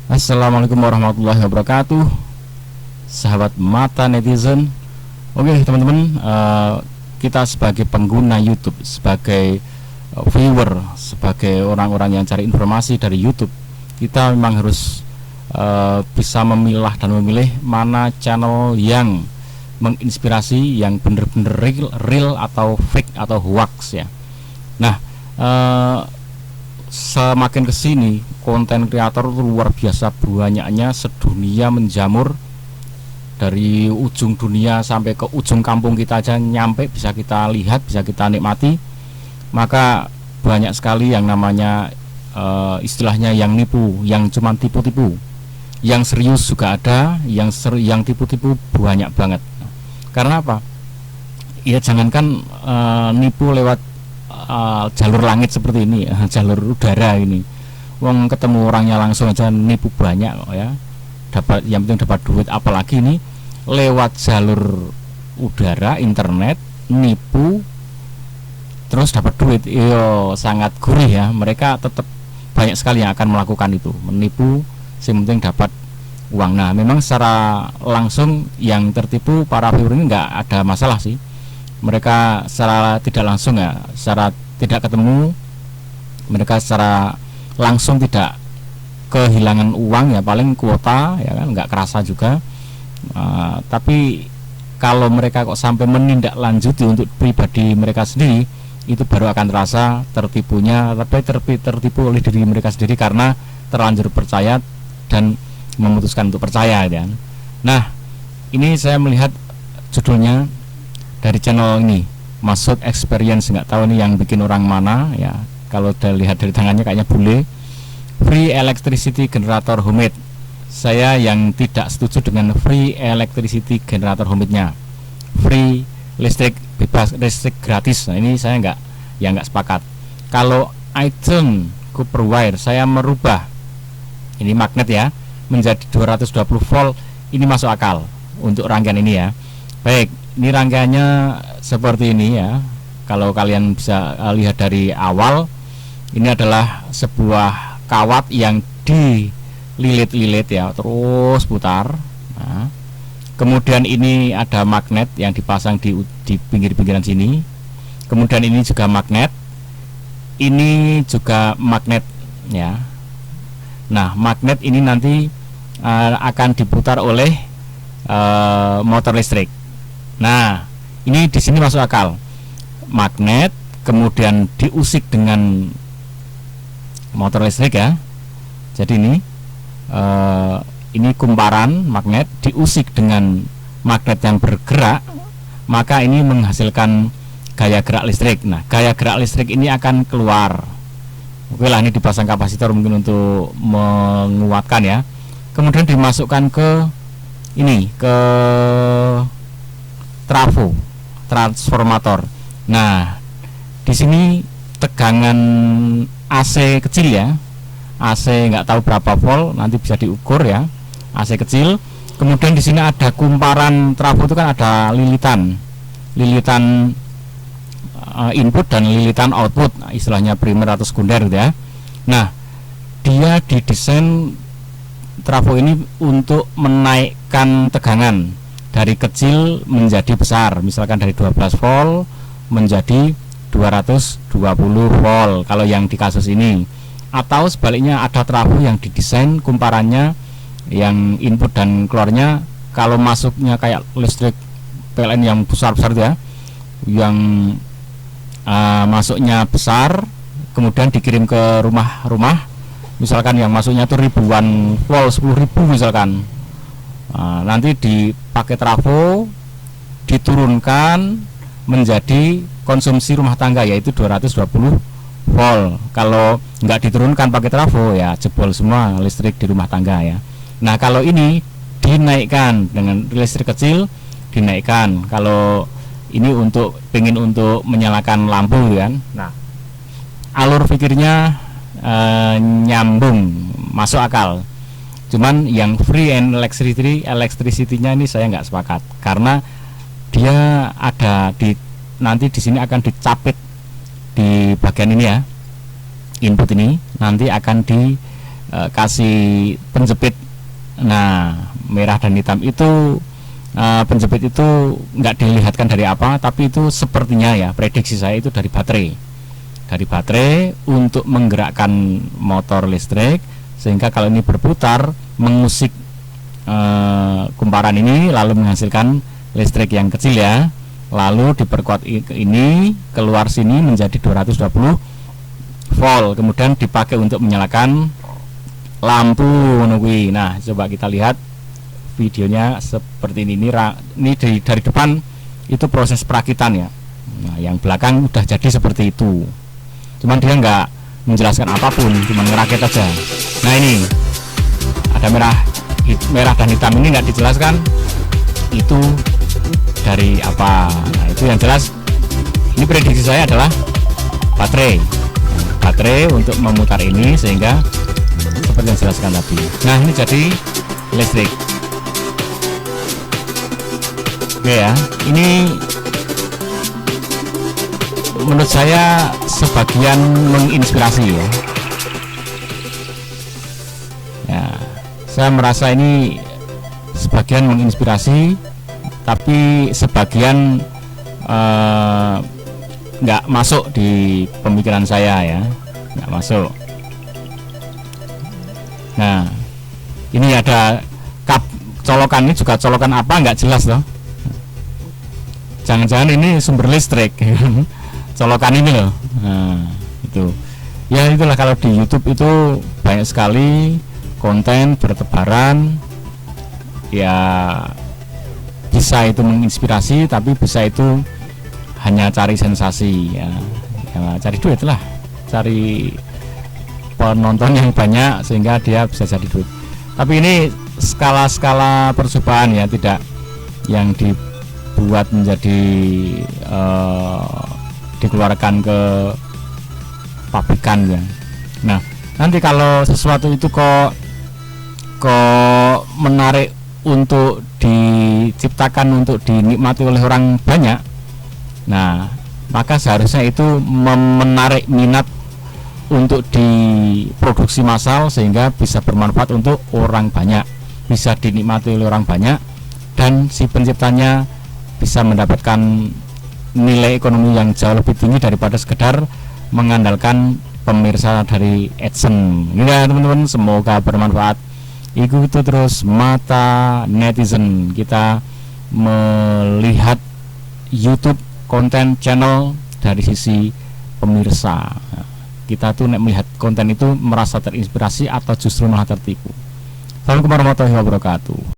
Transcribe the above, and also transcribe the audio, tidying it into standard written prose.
Assalamualaikum warahmatullahi wabarakatuh, sahabat mata netizen. Oke teman-teman, kita sebagai pengguna YouTube, sebagai viewer, sebagai orang-orang yang cari informasi dari YouTube, kita memang harus bisa memilah dan memilih mana channel yang menginspirasi, yang benar-benar real atau fake atau hoax ya. Nah, semakin kesini konten kreator luar biasa banyaknya, sedunia menjamur, dari ujung dunia sampai ke ujung kampung kita aja nyampe, bisa kita lihat, bisa kita nikmati. Maka banyak sekali yang namanya istilahnya yang nipu, yang cuman tipu-tipu. Yang serius juga ada, yang tipu-tipu banyak banget. Karena apa? Ya jangankan nipu lewat jalur langit seperti ini, jalur udara ini. Wong ketemu orangnya langsung aja nipu banyak kok ya. Dapat, yang penting dapat duit. Apalagi ini lewat jalur udara, internet, nipu terus dapat duit. Iyo sangat gurih ya. Mereka tetap banyak sekali yang akan melakukan itu, menipu, yang penting dapat uang. Nah, memang secara langsung yang tertipu para viewer ini nggak ada masalah sih. Mereka secara tidak langsung ya, secara tidak ketemu, mereka secara langsung tidak kehilangan uang ya, paling kuota ya kan, nggak kerasa juga. Tapi kalau mereka kok sampai menindaklanjuti untuk pribadi mereka sendiri, itu baru akan terasa tertipunya. Tapi tertipu oleh diri mereka sendiri karena terlanjur percaya dan memutuskan untuk percaya ya. Nah, ini saya melihat judulnya dari channel ini, Masud Experience, nggak tahu nih yang bikin orang mana ya. Kalau lihat dari tangannya kayaknya bule. Free electricity generator homemade. Saya yang tidak setuju dengan free electricity generator homemade-nya. Free listrik bebas, listrik gratis. Nah, ini saya nggak sepakat. Kalau item copper wire saya merubah ini magnet ya menjadi 220 volt, ini masuk akal untuk rangkaian ini ya. Baik, ini rangkaiannya seperti ini ya. Kalau kalian bisa lihat dari awal, ini adalah sebuah kawat yang dililit-lilit ya, terus putar. Nah, kemudian ini ada magnet yang dipasang di pinggir-pinggiran sini. Kemudian ini juga magnet. Ini juga magnet ya. Nah, magnet ini nanti akan diputar oleh motor listrik. Nah, ini di sini masuk akal. Magnet kemudian diusik dengan motor listrik ya. Jadi ini kumparan magnet diusik dengan magnet yang bergerak, maka ini menghasilkan gaya gerak listrik. Nah, gaya gerak listrik ini akan keluar. Oke lah, ini dipasang kapasitor mungkin untuk menguatkan ya. Kemudian dimasukkan ke trafo, transformator. Nah, di sini tegangan AC kecil ya, AC nggak tahu berapa volt, nanti bisa diukur ya, AC kecil. Kemudian di sini ada kumparan trafo, itu kan ada lilitan input dan lilitan output, istilahnya primer atau sekunder gitu ya. Nah, dia didesain trafo ini untuk menaikkan tegangan dari kecil menjadi besar, misalkan dari 12 volt menjadi 220 volt kalau yang di kasus ini. Atau sebaliknya ada trafo yang didesain kumparannya yang input dan keluarnya, kalau masuknya kayak listrik PLN yang besar-besar itu ya, yang masuknya besar kemudian dikirim ke rumah-rumah, misalkan yang masuknya itu ribuan volt, 10.000 misalkan. Nanti dipakai trafo diturunkan menjadi konsumsi rumah tangga, yaitu 220 volt. Kalau nggak diturunkan pakai trafo ya jebol semua listrik di rumah tangga ya. Nah, kalau ini dinaikkan dengan listrik kecil, dinaikkan. Kalau ini pengen untuk menyalakan lampu kan. Nah, alur pikirnya nyambung, masuk akal. Cuman yang free and electricity-nya ini saya nggak sepakat, karena dia ada nanti di sini akan dicapit di bagian ini ya, input ini nanti akan kasih penjepit. Nah, merah dan hitam itu penjepit itu nggak dilihatkan dari apa, tapi itu sepertinya ya, prediksi saya itu dari baterai untuk menggerakkan motor listrik, sehingga kalau ini berputar mengusik kumparan ini lalu menghasilkan listrik yang kecil ya, lalu diperkuat ini keluar sini menjadi 220 volt, kemudian dipakai untuk menyalakan lampu nungguin. Nah, coba kita lihat videonya seperti ini. Ini dari depan itu proses perakitan ya. Nah, yang belakang udah jadi seperti itu. Cuman dia nggak menjelaskan apapun, cuma ngerakit aja. Nah, ini ada merah dan hitam, ini nggak dijelaskan itu dari apa. Nah, itu yang jelas ini prediksi saya adalah baterai untuk memutar ini, sehingga seperti yang dijelaskan tadi. Nah, ini jadi listrik. Oke ya, ini menurut saya sebagian menginspirasi ya. Ya, saya merasa ini sebagian menginspirasi, tapi sebagian nggak masuk di pemikiran saya ya, nggak masuk. Nah, ini ada colokan, ini juga colokan apa nggak jelas loh. Jangan-jangan ini sumber listrik colokan ini loh. Nah, itu ya, itulah kalau di YouTube itu banyak sekali konten bertebaran ya, bisa itu menginspirasi, tapi bisa itu hanya cari sensasi ya, cari duit lah, cari penonton yang banyak sehingga dia bisa jadi duit. Tapi ini skala-skala percobaan ya, tidak yang dibuat menjadi dikeluarkan ke pabrikan ya. Nah, nanti kalau sesuatu itu kok menarik untuk diciptakan, untuk dinikmati oleh orang banyak, nah maka seharusnya itu menarik minat untuk diproduksi massal, sehingga bisa bermanfaat untuk orang banyak, bisa dinikmati oleh orang banyak, dan si penciptanya bisa mendapatkan nilai ekonomi yang jauh lebih tinggi daripada sekedar mengandalkan pemirsa dari AdSense. Ini ya teman-teman, semoga bermanfaat. Ikuti terus mata netizen, kita melihat YouTube konten channel dari sisi pemirsa. Kita tuh melihat konten itu merasa terinspirasi atau justru malah tertipu. Assalamualaikum warahmatullahi wabarakatuh.